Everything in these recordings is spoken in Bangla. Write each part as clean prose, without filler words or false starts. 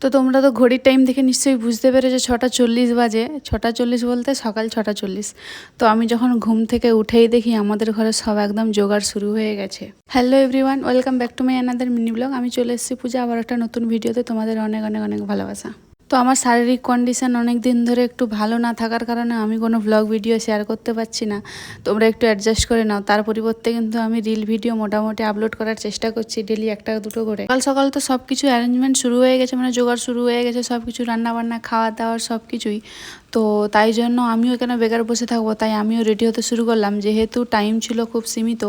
তো তোমরা তো ঘড়ির টাইম দেখে নিশ্চয়ই বুঝতে পেরেছো 6:40 বাজে। 6:40 বলতে সকাল 6:40। তো আমি যখন ঘুম থেকে উঠেই দেখি আমাদের ঘরে সব একদম জোগাড় শুরু হয়ে গেছে। Hello everyone, welcome back to my another mini blog. আমি চলে এসেছি পূজা আবার একটা নতুন ভিডিওতে। তোমাদের অনেক অনেক অনেক ভালোবাসা। তো আমার শারীরিক কন্ডিশন অনেক দিন ধরে একটু ভালো না থাকার কারণে আমি কোনো ব্লগ ভিডিও শেয়ার করতে পারছি না। তোমরা একটু অ্যাডজাস্ট করে নাও। তার পরিবর্তে কিন্তু আমি রিল ভিডিও মোটামুটি আপলোড করার চেষ্টা করছি, ডেলি একটা দুটো করে। সকাল সকাল তো সব কিছু অ্যারেঞ্জমেন্ট শুরু হয়ে গেছে, মানে জোগাড় শুরু হয়ে গেছে সব কিছু, রান্নাবান্না খাওয়া দাওয়ার সব কিছুই। তো তাই জন্য আমিও কেন বেকার বসে থাকবো, তাই আমিও রেডি হতে শুরু করলাম। যেহেতু টাইম ছিল খুব সীমিত,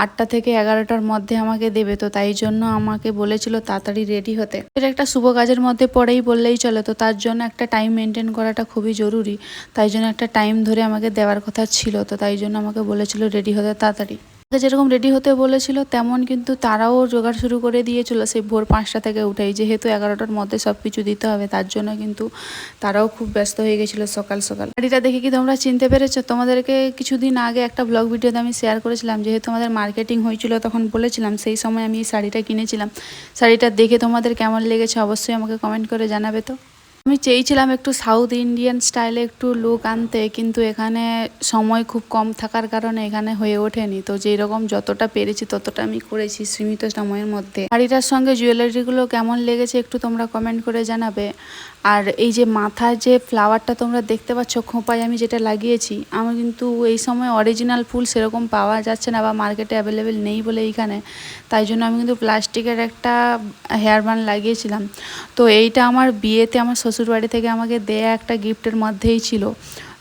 8টা থেকে 11টার মধ্যে আমাকে দেবে, তো তাই জন্য আমাকে বলেছিল তাড়াতাড়ি রেডি হতে। এটা একটা শুভ কাজের মধ্যে পড়েই বললেই চলে, তো তার জন্য একটা টাইম মেনটেন করাটা খুবই জরুরি। তাই জন্য একটা টাইম ধরে আমাকে দেওয়ার কথা ছিল, তো তাই জন্য আমাকে বলেছিল রেডি হতে তাড়াতাড়ি। যেরকম রেডি হতে বলেছিল তেমন কিন্তু তারাও জোগাড় শুরু করে দিয়েছিল সেই ভোর 5টা থেকে উঠেই। যেহেতু 11টার মধ্যে সব কিছু দিতে হবে, তার জন্য কিন্তু তারাও খুব ব্যস্ত হয়ে গেছিলো সকাল সকাল। শাড়িটা দেখে কি তোমরা চিনতে পেরেছো? তোমাদেরকে কিছুদিন আগে একটা ব্লগ ভিডিওতে আমি শেয়ার করেছিলাম, যেহেতু আমাদের মার্কেটিং হয়েছিল তখন বলেছিলাম, সেই সময় আমি এই শাড়িটা কিনেছিলাম। শাড়িটা দেখে তোমাদের কেমন লেগেছে অবশ্যই আমাকে কমেন্ট করে জানাবে। তো আমি চেয়েছিলাম একটু সাউথ ইন্ডিয়ান স্টাইলে একটু লুক আনতে, কিন্তু এখানে সময় খুব কম থাকার কারণে এখানে হয়ে ওঠেনি। তো যেই রকম যতটা পেরেছি ততটা আমি করেছি সীমিত সময়ের মধ্যে। শাড়িটার সঙ্গে জুয়েলারিগুলো কেমন লেগেছে একটু তোমরা কমেন্ট করে জানাবে। আর এই যে মাথায় যে ফ্লাওয়ারটা তোমরা দেখতে পাচ্ছ, খোঁপায় আমি যেটা লাগিয়েছি, আমি কিন্তু এই সময় অরিজিনাল ফুল সেরকম পাওয়া যাচ্ছে না বা মার্কেটে অ্যাভেলেবেল নেই বলে এইখানে, তাই জন্য আমি কিন্তু প্লাস্টিকের একটা হেয়ার ব্যান্ড লাগিয়েছিলাম। তো এইটা আমার বিয়েতে আমার শ্বশুরবাড়ি থেকে আমাকে দেয়া একটা গিফটের মধ্যেই ছিল।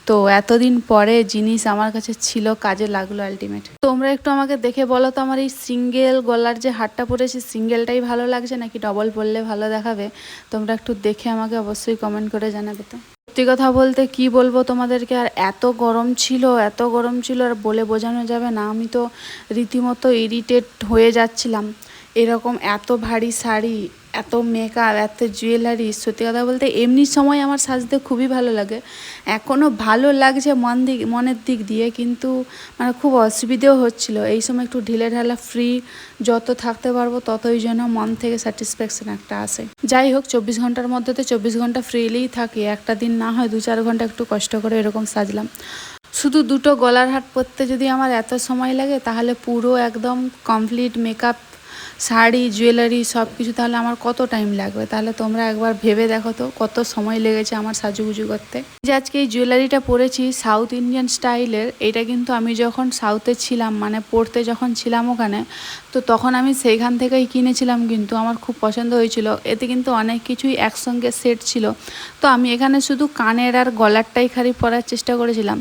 তো এতদিন পরে জিনিস আমার কাছে ছিল, কাজে লাগলো আলটিমেট। তোমরা একটু আমাকে দেখে বলো তো, আমার এই সিঙ্গেল গলার যে হারটা পরেছি সিঙ্গেলটাই ভালো লাগছে নাকি ডবল পরলে ভালো দেখাবে? তোমরা একটু দেখে আমাকে অবশ্যই কমেন্ট করে জানাবে। তো সত্যি কথা বলতে কি বলবো তোমাদেরকে, আর এত গরম ছিল, এত গরম ছিল আর বলে বোঝানো যাবে না। আমি তো রীতিমতো ইরিটেট হয়ে যাচ্ছিলাম। এরকম এত ভারী শাড়ি, এত মেকআপ, এত জুয়েলারি, সত্যি কথা বলতে এমনি সময় আমার সাজতে খুবই ভালো লাগে, এখনও ভালো লাগছে মনের দিক দিয়ে, কিন্তু মানে খুব অসুবিধেও হচ্ছিল। এই সময় একটু ঢিলে ঢালা ফ্রি যত থাকতে পারবো ততই যেন মন থেকে স্যাটিসফ্যাকশন একটা আসে। যাই হোক, 24 ঘন্টার মধ্যে তো 24 ঘন্টা ফ্রিলিই থাকি, একটা দিন না হয় 2-4 ঘন্টা একটু কষ্ট করে এরকম সাজলাম। শুধু দুটো গলার হার পরতে যদি আমার এত সময় লাগে, তাহলে পুরো একদম কমপ্লিট মেকআপ, শাড়ি, জুয়েলারি সব কিছু তাহলে আমার কত টাইম লাগবে? তাহলে তোমরা একবার ভেবে দেখো তো কত সময় লেগেছে আমার সাজুগুজু করতে। যে আজকে এই জুয়েলারিটা পরেছি সাউথ ইন্ডিয়ান স্টাইলের, এটা কিন্তু আমি যখন সাউথে ছিলাম, মানে পড়তে যখন ছিলাম ওখানে, তো তখন আমি সেইখান থেকেই কিনেছিলাম, কিন্তু আমার খুব পছন্দ হয়েছিল। এতে কিন্তু অনেক কিছুই একসঙ্গে সেট ছিল। তো আমি এখানে শুধু কানের আর গলারটাই খালি পরার চেষ্টা করেছিলাম।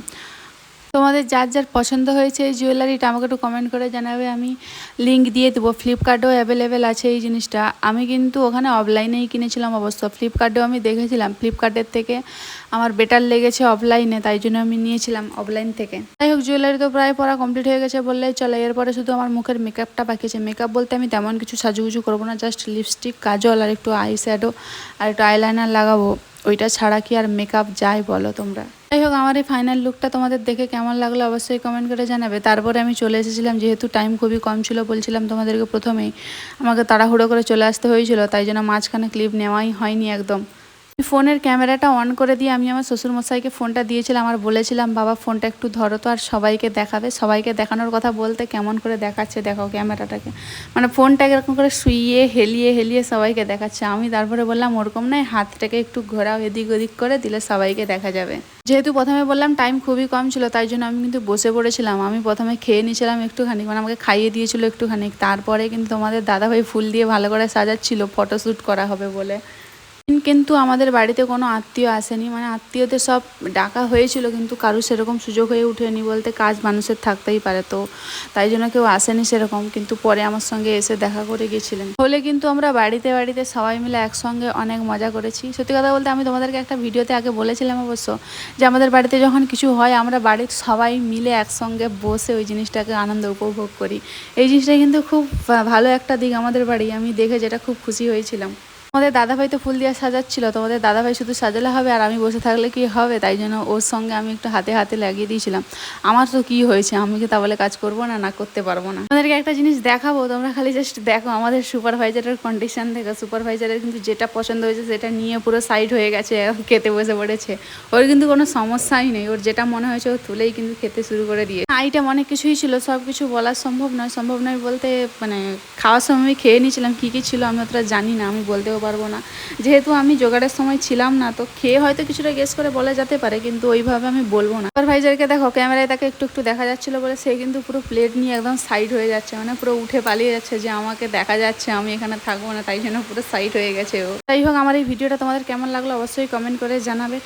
তোমাদের যার যার পছন্দ হয়েছে এই জুয়েলারিটা আমাকে একটু কমেন্ট করে জানাবে, আমি লিঙ্ক দিয়ে দেবো। ফ্লিপকার্টেও অ্যাভেলেবেল আছে এই জিনিসটা। আমি কিন্তু ওখানে অফলাইনেই কিনেছিলাম অবশ্য, ফ্লিপকার্টেও আমি দেখেছিলাম, ফ্লিপকার্টের থেকে আমার বেটার লেগেছে অফলাইনে, তাই জন্য আমি নিয়েছিলাম অফলাইন থেকে। যাই হোক, জুয়েলারি তো প্রায় পরা কমপ্লিট হয়ে গেছে বললেই চলে। এরপরে শুধু আমার মুখের মেকআপটা বাকি আছে। মেকআপ বলতে আমি তেমন কিছু সাজুগুজু করবো না, জাস্ট লিপস্টিক, কাজল আর একটু আই শ্যাডো আর একটু আইলাইনার লাগাবো। ওইটা ছাড়া কি আর মেকআপ যায় বলো তোমরা? যাই হোক, আমার এই ফাইনাল লুকটা তোমাদের দেখে কেমন লাগলো অবশ্যই কমেন্ট করে জানাবে। তারপরে আমি চলে এসেছিলাম, যেহেতু টাইম খুবই কম ছিল, বলছিলাম তোমাদেরকে প্রথমেই, আমাকে তাড়াহুড়ো করে চলে আসতে হয়েছিল, তাই জন্য মাঝখানে ক্লিপ নেওয়াই হয়নি একদম। ফোনের ক্যামেরাটা অন করে দিয়ে আমি আমার শ্বশুরমশাইকে ফোনটা দিয়েছিলাম আর বলেছিলাম, বাবা ফোনটা একটু ধরো তো আর সবাইকে দেখাবে। সবাইকে দেখানোর কথা বলতে কেমন করে দেখাচ্ছে দেখো ক্যামেরাটাকে, মানে ফোনটাকে এরকম করে শুইয়ে হেলিয়ে হেলিয়ে সবাইকে দেখাচ্ছে। আমি তারপরে বললাম ওরকম নয়, হাতটাকে একটু ঘোরাও এদিক ওদিক করে, দিলে সবাইকে দেখা যাবে। যেহেতু প্রথমে বললাম টাইম খুবই কম ছিল, তাই জন্য আমি কিন্তু বসে পড়েছিলাম। আমি প্রথমে খেয়ে নিয়েছিলাম একটুখানি, মানে আমাকে খাইয়ে দিয়েছিল একটুখানি। তারপরে কিন্তু তোমাদের দাদাভাই ফুল দিয়ে ভালো করে সাজাচ্ছিল ফটোশ্যুট করা হবে বলে। কিন্তু আমাদের বাড়িতে কোনো আত্মীয় আসেনি, মানে আত্মীয়দের সব ডাকা হয়েছিল, কিন্তু কারুর সেরকম সুযোগ হয়ে ওঠেনি, বলতে কাজ মানুষের থাকতেই পারে, তো তাই জন্য কেউ আসেনি সেরকম। কিন্তু পরে আমার সঙ্গে এসে দেখা করে গেছিলেন। হলে কিন্তু আমরা বাড়িতে বাড়িতে সবাই মিলে একসঙ্গে অনেক মজা করেছি। সত্যি কথা বলতে আমি তোমাদেরকে একটা ভিডিওতে আগে বলেছিলাম অবশ্য, যে আমাদের বাড়িতে যখন কিছু হয় আমরা বাড়ির সবাই মিলে একসঙ্গে বসে ওই জিনিসটাকে আনন্দ উপভোগ করি। এই জিনিসটা কিন্তু খুব ভালো একটা দিক আমাদের বাড়ি, আমি দেখে যেটা খুব খুশি হয়েছিলাম। আমাদের দাদাভাই তো ফুল দিয়ে সাজাচ্ছিল, তো আমাদের দাদাভাই শুধু সাজালে হবে আর আমি বসে থাকলে কি হবে, তাই জন্য ওর সঙ্গে আমি একটু হাতে হাতে লাগিয়ে দিয়েছিলাম। আমার তো কি হয়েছে, আমি কি তাহলে কাজ করবো না, না করতে পারবো না? আমাদেরকে একটা জিনিস দেখাবো, তোমরা খালি জাস্ট দেখো আমাদের সুপারভাইজারের কন্ডিশন দেখো। সুপারভাইজারের কিন্তু যেটা পছন্দ হয়েছে সেটা নিয়ে পুরো সাইড হয়ে গেছে, খেতে বসে পড়েছে। ওর কিন্তু কোনো সমস্যাই নেই, ওর যেটা মনে হয়েছে ও তুলেই কিন্তু খেতে শুরু করে দিয়ে। আইটেম অনেক কিছুই ছিল, সব কিছু বলা সম্ভব নয় বলতে মানে খাওয়ার সময় আমি খেয়ে নিয়েছিলাম, কী কী ছিল আমি অতটা জানি না, আমি বলতেও পারবো না, যেহেতু আমি জোগাড়ের সময় ছিলাম না। তো খেয়ে হয়তো কিছুটা গেস করে বলা যেতে পারে, কিন্তু ওইভাবে আমি বলবো না। সুপারভাইজারকে দেখো ক্যামেরায় তাকে একটু একটু দেখা যাচ্ছিলো বলে সে কিন্তু পুরো প্লেট নিয়ে একদম সাইড হয়ে যাচ্ছে, মানে পুরো উঠে পালিয়ে যাচ্ছে যে আমাকে দেখা যাচ্ছে আমি এখানে থাকবো না, তাই জন্য পুরো সাইড হয়ে গেছে ও। যাই হোক, আমার এই ভিডিওটা তোমাদের কেমন লাগলো অবশ্যই কমেন্ট করে জানাবে।